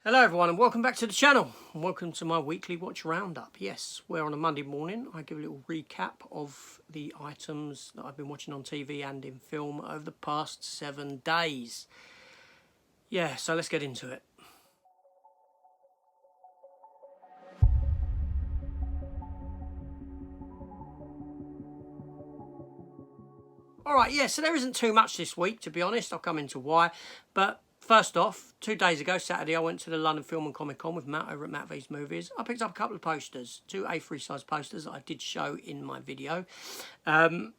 Hello everyone and welcome back to the channel and welcome to my weekly Watch Roundup. Yes, where on a Monday morning I give a little recap of the items that I've been watching on TV and in film over the past 7 days. Yeah, so let's get into it. Alright, yeah, so there isn't too much this week, to be honest. I'll come into why. But first off, 2 days ago, Saturday, I went to the London Film and Comic Con with Matt over at Matt V's Movies. I picked up a couple of posters, 2 A3 size posters that I did show in my video. And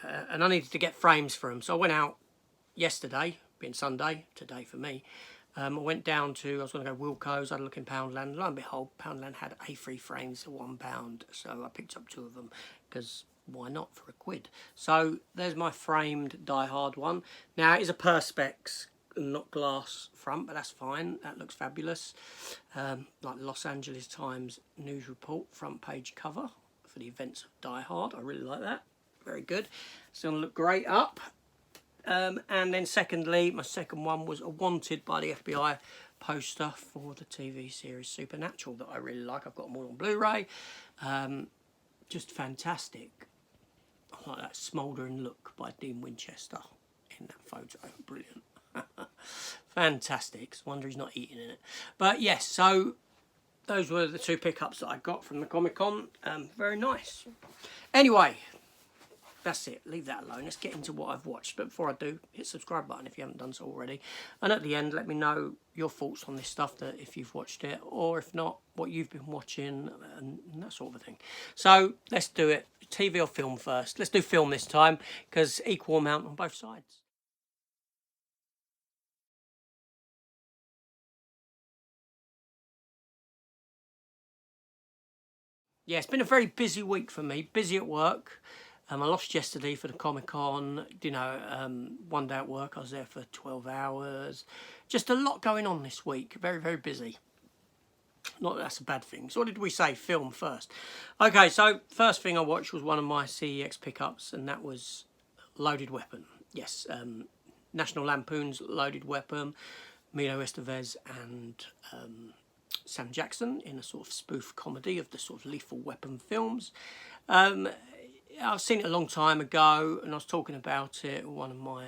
I needed to get frames for them. So I went out yesterday, being Sunday, today for me. I went down to, I was going to go Wilco's, I had a look in Poundland. Lo and behold, Poundland had A3 frames for £1. So I picked up 2 of them because why not for £1? So there's my framed Die Hard one. Now it is a Perspex, not glass front, but that's fine. That looks fabulous. Like Los Angeles Times news report front page cover for the events of Die Hard. I really like that. Very good. It's going to look great up. And then secondly, my second one was a wanted by the FBI poster for the TV series Supernatural that I really like. I've got them all on Blu-ray. Just fantastic. I like that smouldering look by Dean Winchester in that photo. Brilliant. Fantastic. Wonder he's not eating in it. But yes, so those were the 2 pickups that I got from the Comic-Con. Very nice. Anyway, that's it. Leave that alone. Let's get into what I've watched. But before I do, hit the subscribe button if you haven't done so already. And at the end, let me know your thoughts on this stuff, that if you've watched it, or if not, what you've been watching and that sort of thing. So let's do it. TV or film first? Let's do film this time, because equal amount on both sides. Yeah, it's been a very busy week for me. Busy at work. I lost yesterday for the Comic-Con. You know, one day at work, I was there for 12 hours. Just a lot going on this week. Very, very busy. Not that that's a bad thing. So what did we say? Film first. Okay, so first thing I watched was one of my CEX pickups, and that was Loaded Weapon. Yes, National Lampoon's Loaded Weapon. Emilio Estevez and Sam Jackson in a sort of spoof comedy of the sort of Lethal Weapon films. I've seen it a long time ago, and I was talking about it with one of my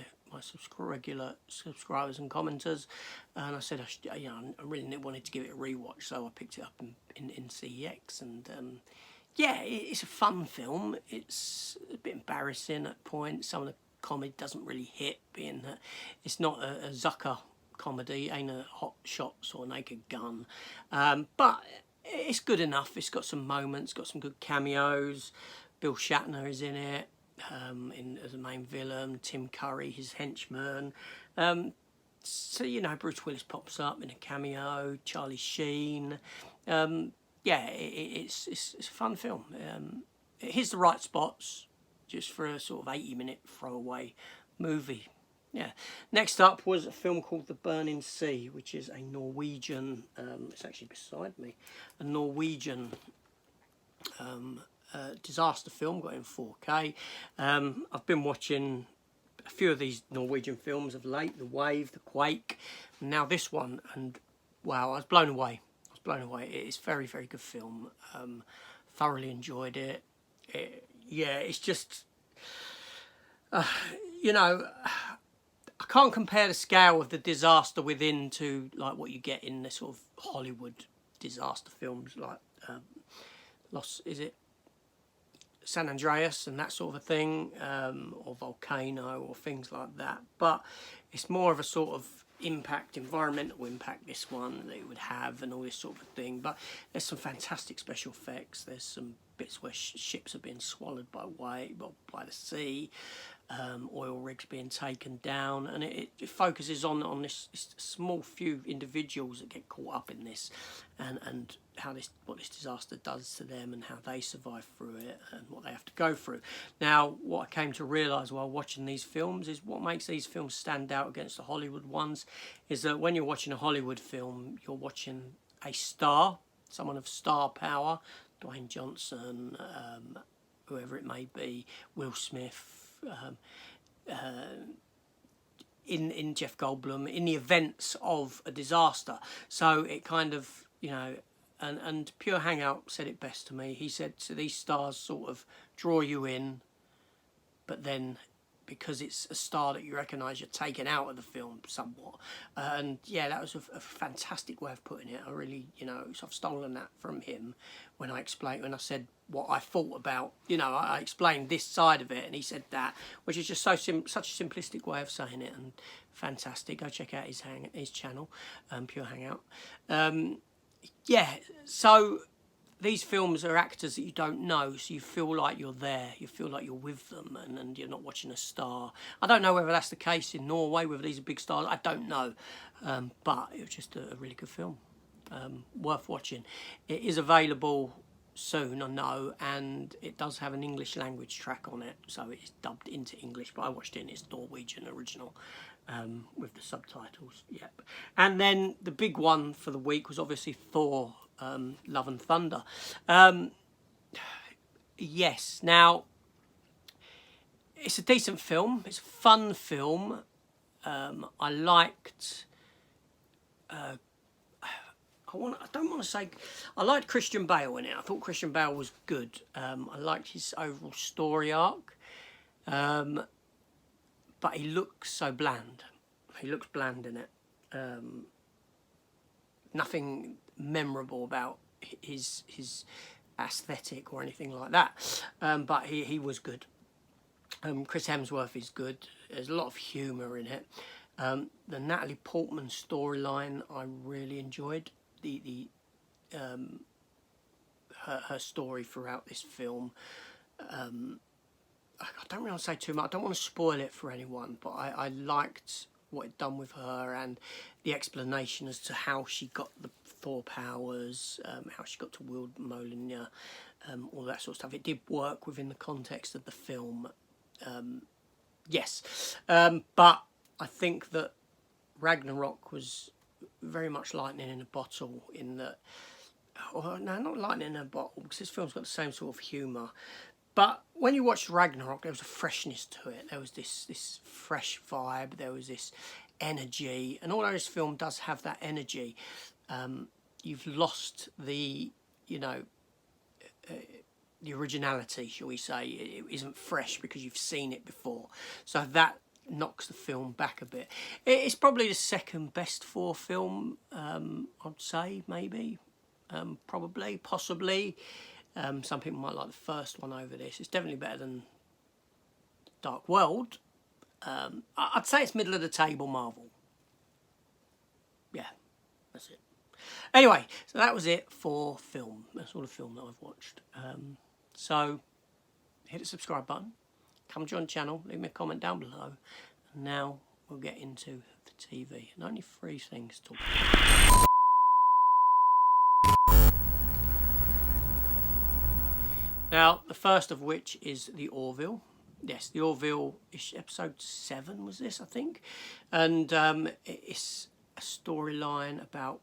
regular subscribers and commenters, and I said I really wanted to give it a rewatch, so I picked it up in CEX, and yeah, it's a fun film. It's a bit embarrassing at points. Some of the comedy doesn't really hit, being that it's not a Zucker comedy, ain't a Hot Shots or Naked Gun, but it's good enough. It's got some moments, got some good cameos. Bill Shatner is in it as a main villain. Tim Curry, his henchman. So you know, Bruce Willis pops up in a cameo. Charlie Sheen. Yeah, it's a fun film. It hits the right spots just for a sort of 80-minute throwaway movie. Yeah. Next up was a film called The Burning Sea, which is a Norwegian. It's actually beside me. A Norwegian disaster film, got in 4K. I've been watching a few of these Norwegian films of late, The Wave, The Quake, and now this one, and wow, I was blown away. It's a very, very good film. Thoroughly enjoyed it. Yeah, it's just, you know, I can't compare the scale of the disaster within to like what you get in the sort of Hollywood disaster films, like San Andreas and that sort of a thing, or Volcano or things like that. But it's more of a sort of environmental impact, this one, that it would have, and all this sort of thing. But there's some fantastic special effects. There's some bits where ships are being swallowed by the sea, oil rigs being taken down, and it focuses on this small few individuals that get caught up in this, and what this disaster does to them, and how they survive through it, and what they have to go through. Now, what I came to realise while watching these films is what makes these films stand out against the Hollywood ones is that when you're watching a Hollywood film, you're watching a star, someone of star power, Dwayne Johnson, whoever it may be, Will Smith, in Jeff Goldblum in the events of a disaster. So it kind of, you know, and Pure Hangout said it best to me. He said, so these stars sort of draw you in, but then because it's a star that you recognise, you're taken out of the film somewhat. And yeah, that was a fantastic way of putting it. I really, you know, so I've stolen that from him when I explained, when I said what I thought about, you know, I explained this side of it, and he said that, which is just such a simplistic way of saying it, and fantastic. Go check out his channel, Pure Hangout. Yeah, so these films are actors that you don't know, so you feel like you're there, you feel like you're with them, and you're not watching a star. I don't know whether that's the case in Norway, whether these are big stars, I don't know. But it was just a really good film, worth watching. It is available soon, I know, and it does have an English language track on it, so it's dubbed into English, but I watched it in its Norwegian original. With the subtitles, yep. And then the big one for the week was obviously Thor, Love and Thunder. Yes, now, it's a decent film, it's a fun film. I liked, I liked Christian Bale in it. I thought Christian Bale was good. I liked his overall story arc. But he looks so bland. He looks bland in it. Nothing memorable about his aesthetic or anything like that. But he was good. Chris Hemsworth is good. There's a lot of humour in it. The Natalie Portman storyline I really enjoyed. Her story throughout this film. I don't really want to say too much. I don't want to spoil it for anyone, but I liked what it done with her and the explanation as to how she got the Thor powers, how she got to wield Mjolnir, all that sort of stuff. It did work within the context of the film, yes. But I think that Ragnarok was very much lightning in a bottle in that, or no, not lightning in a bottle, because this film's got the same sort of humour. But when you watched Ragnarok, there was a freshness to it. There was this fresh vibe. There was this energy. And although this film does have that energy, you've lost the, you know, the originality, shall we say. It isn't fresh because you've seen it before. So that knocks the film back a bit. It's probably the second best Thor film, I'd say, maybe. Probably, possibly. Some people might like the first one over this. It's definitely better than Dark World. I'd say it's middle of the table Marvel. Yeah, that's it. Anyway, so that was it for film. That's all the film that I've watched. So hit the subscribe button. Come join the channel. Leave me a comment down below. And now we'll get into the TV. And only 3 things to talk about. Now, the first of which is the Orville. Yes, the Orville, episode 7 was this, I think. And it's a storyline about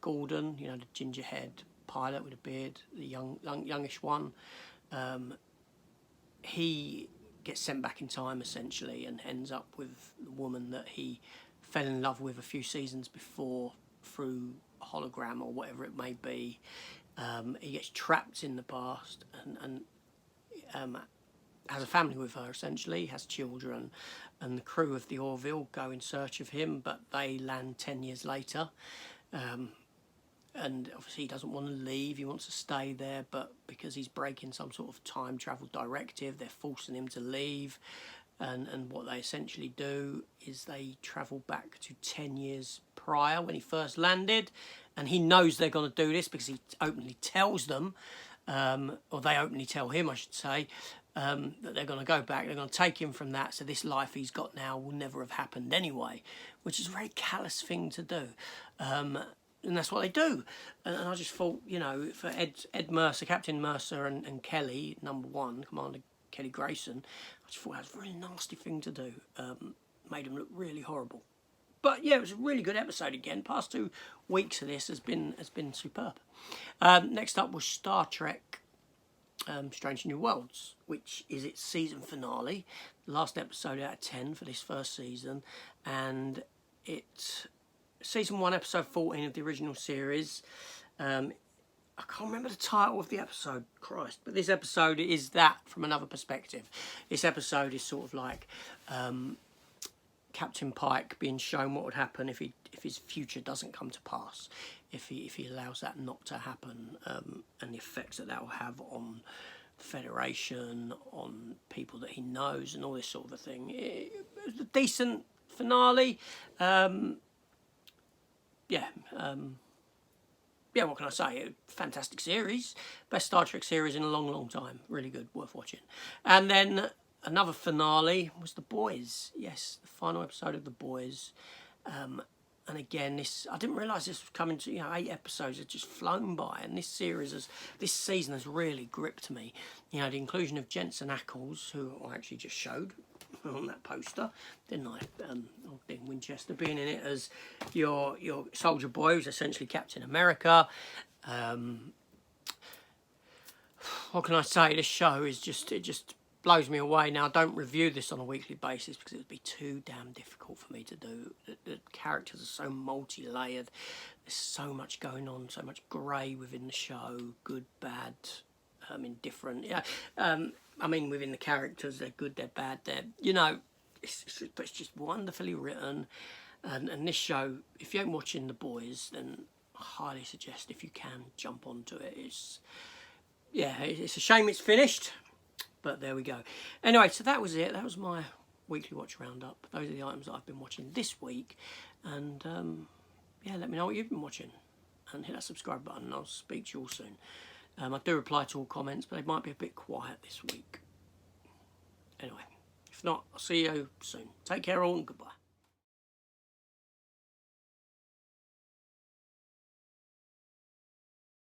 Gordon, you know, the ginger-haired pilot with a beard, the youngish one. He gets sent back in time, essentially, and ends up with the woman that he fell in love with a few seasons before through a hologram or whatever it may be. He gets trapped in the past and has a family with her, essentially, has children, and the crew of the Orville go in search of him, but they land 10 years later. And obviously he doesn't want to leave, he wants to stay there, but because he's breaking some sort of time travel directive, they're forcing him to leave. And what they essentially do is they travel back to 10 years prior when he first landed, and he knows they're going to do this because he openly tells them, or they openly tell him, I should say, that they're going to go back, they're going to take him from that, so this life he's got now will never have happened anyway, which is a very callous thing to do. And that's what they do. And I just thought, you know, for Ed Mercer, Captain Mercer and Kelly, number 1, Commander Kelly Grayson, I just thought that was a really nasty thing to do. Made him look really horrible. But yeah, it was a really good episode again. Past 2 weeks of this has been superb. Next up was Star Trek Strange New Worlds, which is its season finale, the last episode out of 10 for this first season, and it's season 1, episode 14 of the original series. I can't remember the title of the episode, Christ, but this episode is that from another perspective. This episode is sort of like Captain Pike being shown what would happen if his future doesn't come to pass, if he allows that not to happen, and the effects that will have on the Federation, on people that he knows, and all this sort of a thing. It was a decent finale. Yeah, what can I say? Fantastic series. Best Star Trek series in a long, long time. Really good, worth watching. And then another finale was The Boys. Yes, the final episode of The Boys. And again, I didn't realise this was coming to, 8 episodes had just flown by. And this season has really gripped me. The inclusion of Jensen Ackles, who I actually just showed on that poster, didn't I? Dean Winchester being in it as your soldier boy, who's essentially Captain America. What can I say? This show is it just blows me away. Now, I don't review this on a weekly basis because it would be too damn difficult for me to do. The characters are so multi-layered. There's so much going on, so much grey within the show, good, bad, indifferent. Yeah, within the characters, they're good, they're bad, it's just wonderfully written. And this show, if you ain't watching The Boys, then I highly suggest, if you can, jump onto it. It's a shame it's finished, but there we go. Anyway, so that was it. That was my weekly watch roundup. Those are the items that I've been watching this week. And let me know what you've been watching, and hit that subscribe button, and I'll speak to you all soon. I do reply to all comments, but they might be a bit quiet this week. Anyway, if not, I'll see you soon. Take care all, and goodbye.